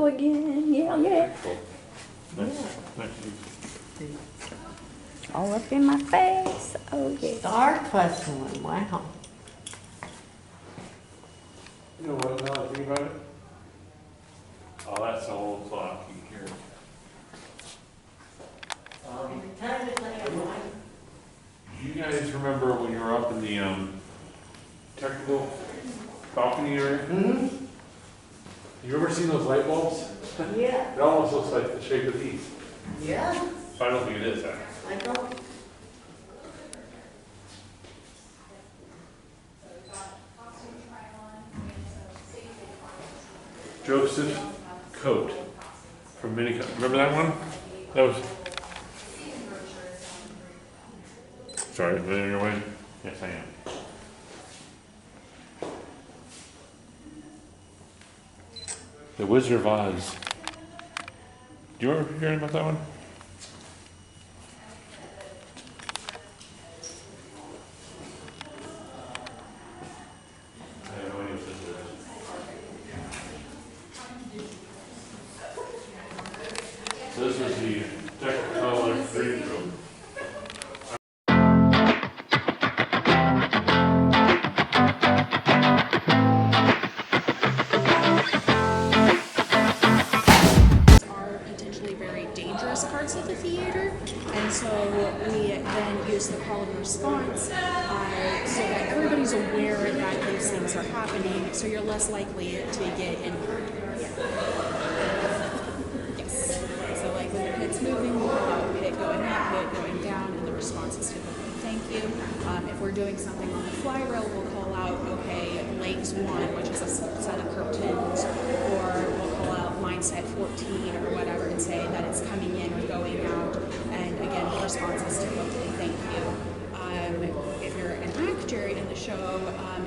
go again. Yeah, yeah. Cool. Nice. All up in my face. Oh, yeah. Star Wrestling, wow. You know what, now I think about it? Oh, that's an old clock, you can hear it. Do you guys remember when you were up in the technical balcony area? Mm-hmm. You ever seen those light bulbs? Yeah. It almost looks like the shape of these. Yeah. So I don't think it is that. I don't. Joseph Coat from Minico. Remember that one? That was. Sorry, am I in your way? Yes, I am. The Wizard of Oz. Do you remember hearing about that one? I have no idea what this is. So this was the Technicolor green room. Are potentially very dangerous parts of the theater, and so we then use the call and response so that everybody's aware that these things are happening, so you're less likely to get injured. Yes. So like when the pit's moving, we'll call out pit going up, pit going down, and the response is typically thank you. If we're doing something on the fly rail, we'll call out, okay, legs 1, which is a set of curtains, or we'll call out mindset 14 or whatever and say that it's coming in or going out. And again, the response is typically thank you. If you're an actor in the show,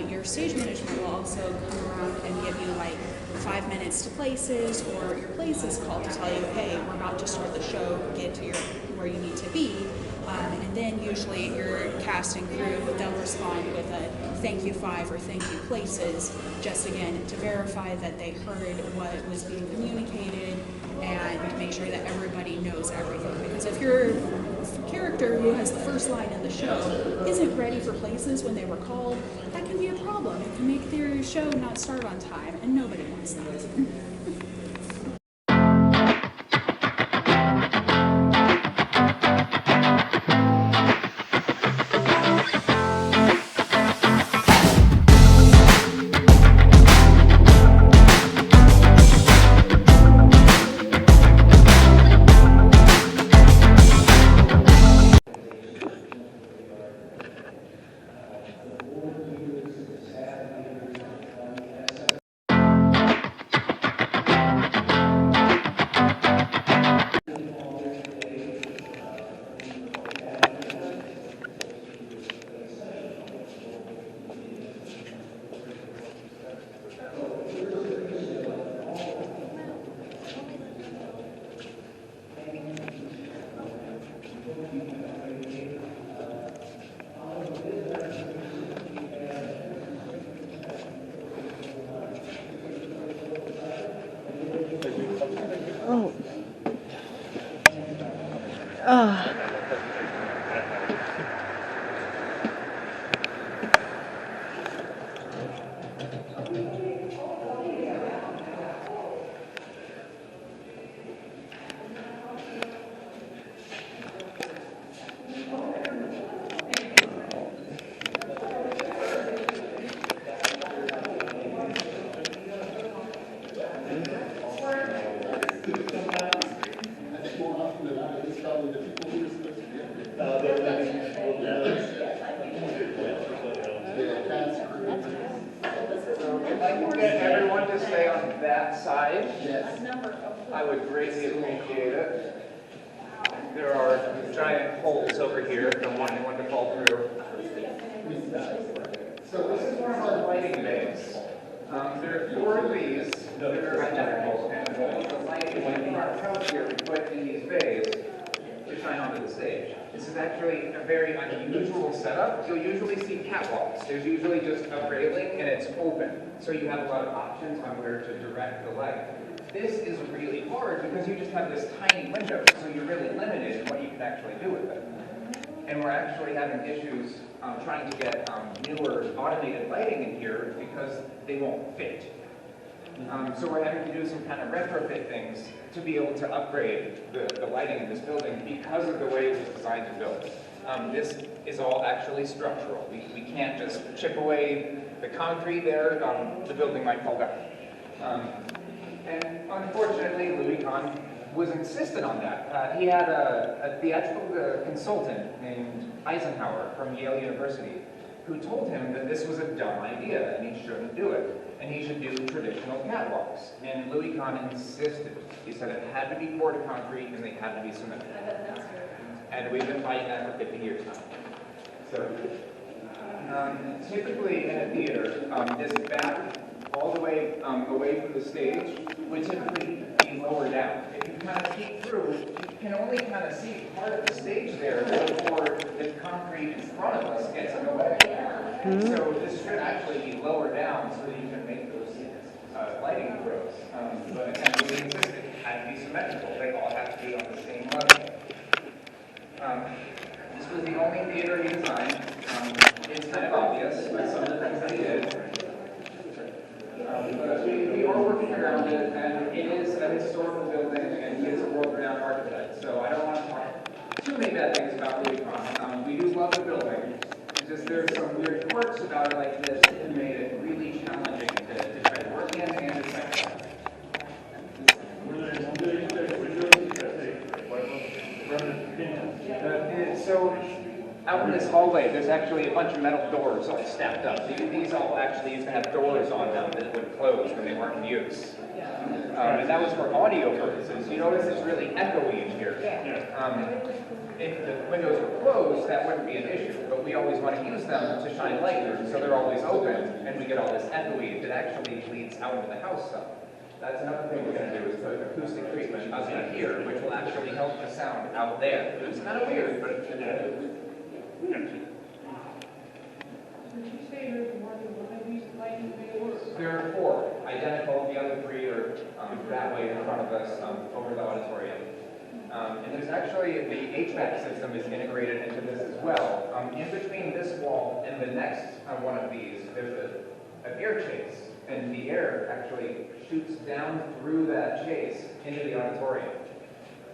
your stage management will also come around and give you like 5 minutes to places, or your places call to tell you, hey, we're about to start the show, get to where you need to be. And then usually your cast and crew, they'll respond with a thank you 5 or thank you places, just again to verify that they heard what was being communicated and make sure that everybody knows everything. Because if your character who has the first line in the show isn't ready for places when they were called, that can be a problem. It can make their show not start on time, and nobody wants that. If I can get everyone to stay on that side, I would greatly appreciate it. There are giant holes over here. Don't want anyone to fall through. So this is one of our lighting bays. There are 4 of these that are identical, and all of the lighting in our couch here we put in these bays to shine onto the stage. This is actually a very unusual setup. You'll usually see catwalks. There's usually just a railing and it's open, so you have a lot of options on where to direct the light. this is really hard because you just have this tiny window, so you're really limited in what you can actually do with it. And we're actually having issues trying to get newer automated lighting in here because they won't fit. So we're having to do some kind of retrofit things to be able to upgrade the lighting in this building because of the way it was designed to build. This is all actually structural. We can't just chip away the concrete there, the building might fall down. And unfortunately, Louis Kahn was insistent on that. He had a theatrical consultant named Eisenhower from Yale University who told him that this was a dumb idea and he shouldn't do it. And he should do traditional catwalks. And Louis Kahn insisted. He said it had to be poured concrete and they had to be cemented. And we've been fighting that for 50 years now. So, typically in a theater, this back all the way away from the stage would typically be lower down. If you kind of peek through, you can only kind of see part of the stage there before the concrete in front of us gets in the way. So this should actually be lower down so that you can make those lighting throws. But again, we insisted it had to be symmetrical. They all have to be on the same level. This was the only theater he designed. It's kind of obvious with some of the things that he did. But we are working around it, and it is a historical building, and he is a world-renowned architect. So I don't want to talk too many bad things about Louis Kahn. We do love the building. It's just there's some weird quirks about it like this that made it really challenging to try to work in and to check out. So out in this hallway, there's actually a bunch of metal doors all stacked up. These all actually used to have doors on them that would close when they weren't in use. And that was for audio purposes. You notice it's really echoey in here. If the windows were closed, that wouldn't be an issue, but we always want to use them to shine light through, so they're always open, and we get all this echoey that actually leads out into the house some. That's another thing we're going to do is put acoustic treatment up in here, which will actually help the sound out there. It's kind of weird, but it's there are 4 identical. The other 3 are that way in front of us over the auditorium. And there's actually, the HVAC system is integrated into this as well. In between this wall and the next one of these, there's an air chase. And the air actually shoots down through that chase into the auditorium.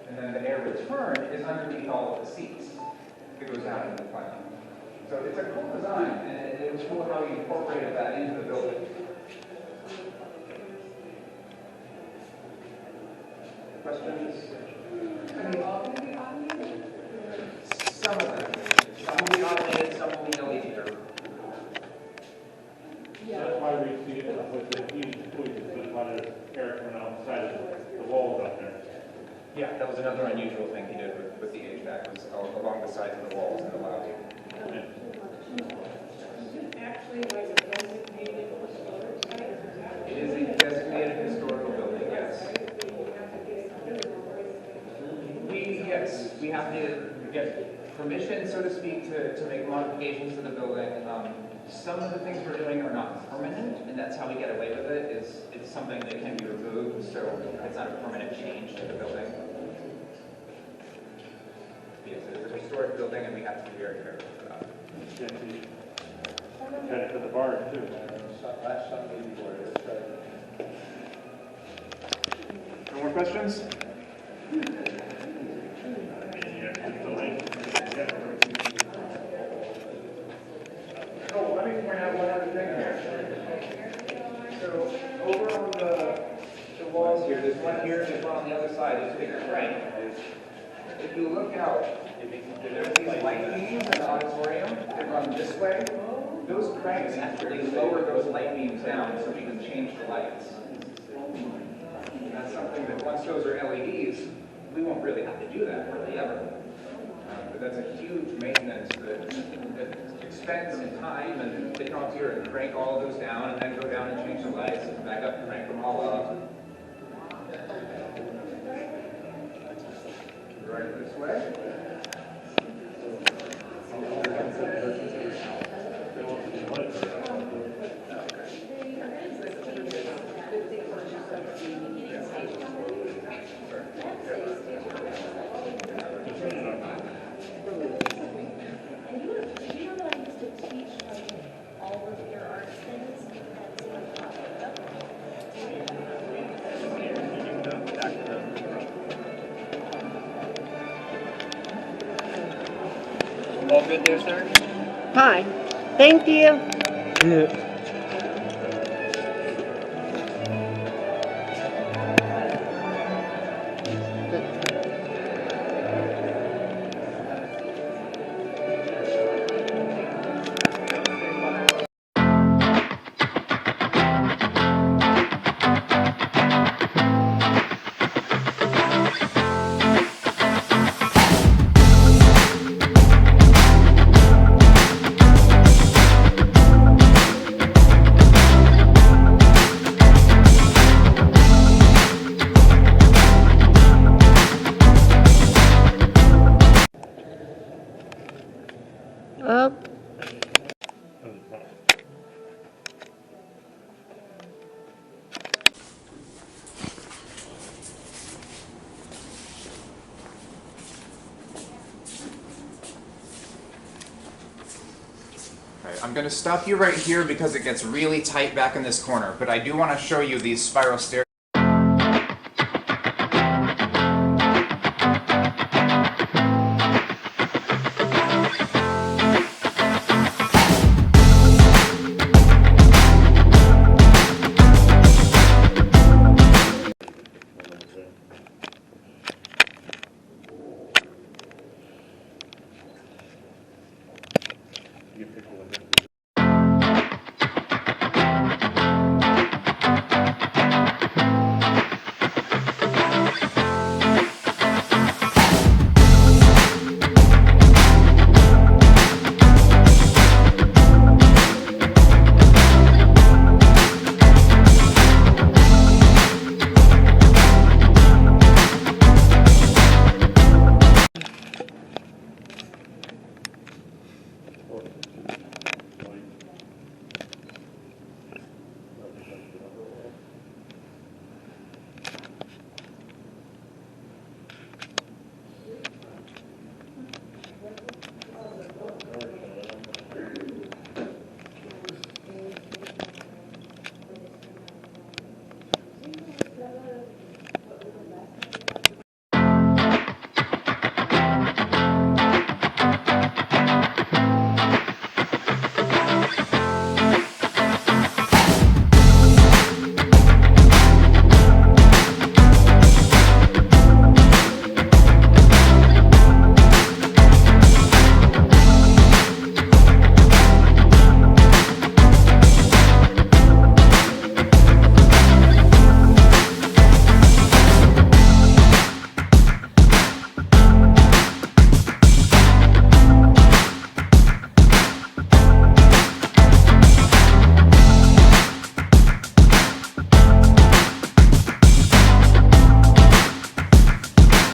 And then the air return is underneath all of the seats. It goes out into the plane. So it's a cool design, and it was cool how you incorporated that into the building. Questions? Some of them. Some will be automated, some will be LED. That's why we see it with the huge squeeze, there's a lot of air coming outside of the walls out there. Yeah, that was another unusual thing he did with the HVAC, was along the sides of the walls and the lobby. Actually, like a designated historic site? It is a designated historical building, yes. We have to get permission, so to speak, to make modifications to the building. Some of the things we're doing are not permanent, and that's how we get away with it, is it's something that can be removed, so it's not a permanent change to the building. Yes, it's a historic building, and we have to be very careful for that. Got it for the bar too. Last Sunday before it. No more questions? Oh, let me point out one other thing here. So over on the walls here, there's one here, there's one on the other side. There's a big crank. If you look out, there's these light beams in the auditorium that run this way. Those cranks actually lower those light beams down so we can change the lights. And that's something that once those are LEDs, we won't really have to do that really ever. But that's a huge maintenance expense and time, and they come up here and crank all of those down and then go down and change the lights and back up and crank them all up. Right this way. All good there, sir? Hi. Thank you. Up. Right, I'm going to stop you right here because it gets really tight back in this corner, but I do want to show you these spiral stairs.